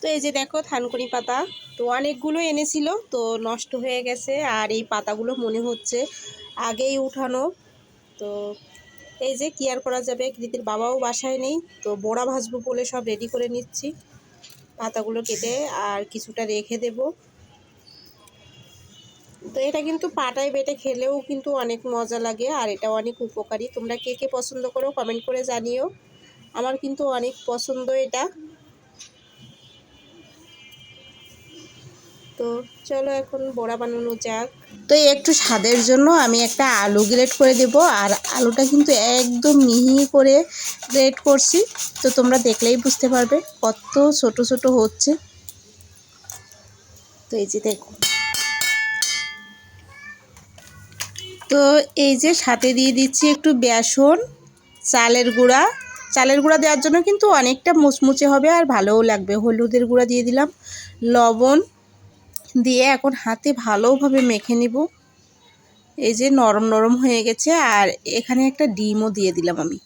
তো এই যে দেখো থানকুনি পাতা, তো অনেকগুলো এনেছিল, তো নষ্ট হয়ে গেছে। আর এই পাতাগুলো মনে হচ্ছে আগেই উঠানো। তো এই যে কি আর করা যাবে, কৃতির বাবাও বাসায় নেই, তো বড়া ভাজবো বলে সব রেডি করে নিচ্ছি। পাতাগুলো কেটে আর কিছুটা রেখে দেব। তো এটা কিন্তু পাটায় বেটে খেলেও কিন্তু অনেক মজা লাগে, আর এটা অনেক উপকারী। তোমরা কে কে পছন্দ করো কমেন্ট করে জানিও। আমার কিন্তু অনেক পছন্দ এটা। তো চলো এখন বড়া বানানো যাক। তো একটু স্বাদের জন্য আমি একটা আলু গ্রেট করে দেব, আর আলুটা কিন্তু একদম মিহি করে গ্রেট করছি। তো তোমরা দেখলেই বুঝতে পারবে কত ছোট ছোট হচ্ছে। তো এই যে দেখো, তো এই যে সাথে দিয়ে দিচ্ছি একটু বেসন, চালের গুঁড়া। চালের গুঁড়া দেওয়ার জন্য কিন্তু অনেকটা মুচমুচে হবে আর ভালোও লাগবে। হলুদের গুঁড়া দিয়ে দিলাম, লবণ দিয়ে এখন হাতে ভালোভাবে মেখে নিব। এই যে নরম নরম হয়ে গেছে। আর এখানে একটা ডিমও দিয়ে দিলাম আমি।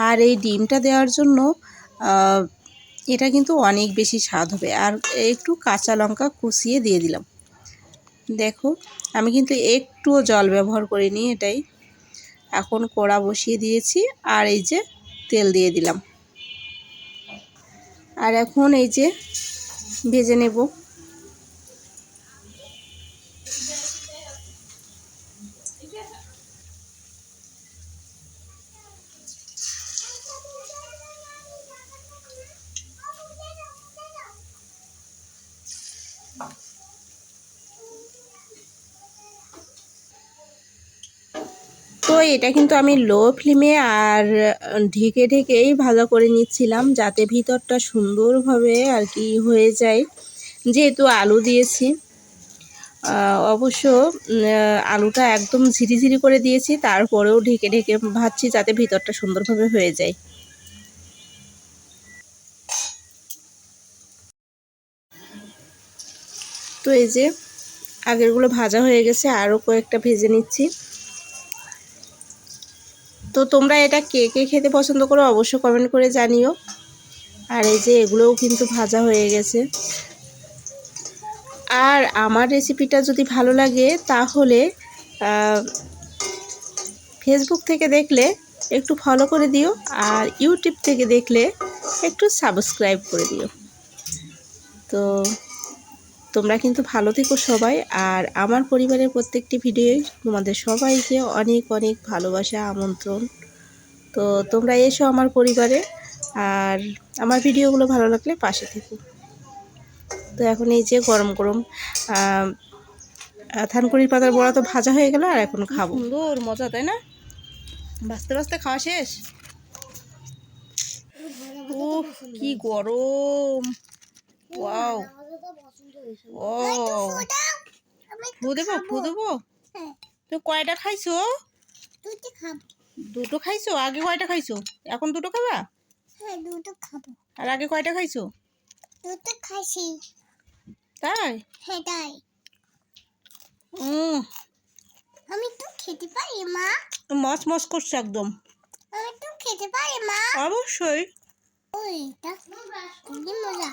আর এই ডিমটা দেওয়ার জন্য এটা কিন্তু অনেক বেশি স্বাদ হবে। আর একটু কাঁচা লঙ্কা কুচিয়ে দিয়ে দিলাম। দেখো আমি কিন্তু একটুও জল ব্যবহার করিনি এটাই। এখন কড়া বসিয়ে দিয়েছি, আর এই যে তেল দিয়ে দিলাম। আর এখন এই যে ভেজে নেব। তো এটা কিন্তু আমি লো ফ্লেমে আর ঢেকে ঢেকেই ভাজা করে নিচ্ছিলাম, যাতে ভিতরটা সুন্দরভাবে আর কি হয়ে যায়, যেহেতু আলু দিয়েছি। অবশ্য আলুটা একদম ঝিরিঝিরি করে দিয়েছি, তারপরেও ঢেকে ঢেকে ভাজছি যাতে ভিতরটা সুন্দরভাবে হয়ে যায়। তো এই যে আগেরগুলো ভাজা হয়ে গেছে, আরও কয়েকটা ভেজে নিচ্ছি। তো তোমরা এটা কে কে খেতে পছন্দ করো অবশ্যই কমেন্ট করে জানিও। আর এই যে এগুলোও কিন্তু ভাজা হয়ে গেছে। আর আমার রেসিপিটা যদি ভালো লাগে তাহলে ফেসবুক থেকে দেখলে একটু ফলো করে দিও, আর ইউটিউব থেকে দেখলে একটু সাবস্ক্রাইব করে দিও। তো তোমরা কিন্তু ভালো থেকো সবাই। আর আমার পরিবারের প্রত্যেকটি ভিডিওই তোমাদের সবাইকে অনেক অনেক ভালোবাসা, আমন্ত্রণ। তো তোমরা এসো আমার পরিবারে, আর আমার ভিডিওগুলো ভালো লাগলে পাশে থেকো। তো এখন এই যে গরম গরম থানকুনির পাতার বড়া তো ভাজা হয়ে গেল, আর এখন খাবো। সুন্দর মজা, তাই না? বাঁচতে বাঁচতে খাওয়া শেষ। উফ কি গরম! ওয়াও! ও ফু দেবো, ফু দেবো। তো কয়টা খাইছো? দুটো খাইছো? আগে কয়টা খাইছো? এখন দুটো খাবা? হ্যাঁ, দুটো খাবো। আর আগে কয়টা খাইছো? দুটো খাইছি। তাই? হ্যাঁ, তাই। আমি তো খেতে পারি মা? মচ মচ করছে একদম। আমি তো খেতে পারি মা? অবশ্যই। ওইটা খুবই মজা।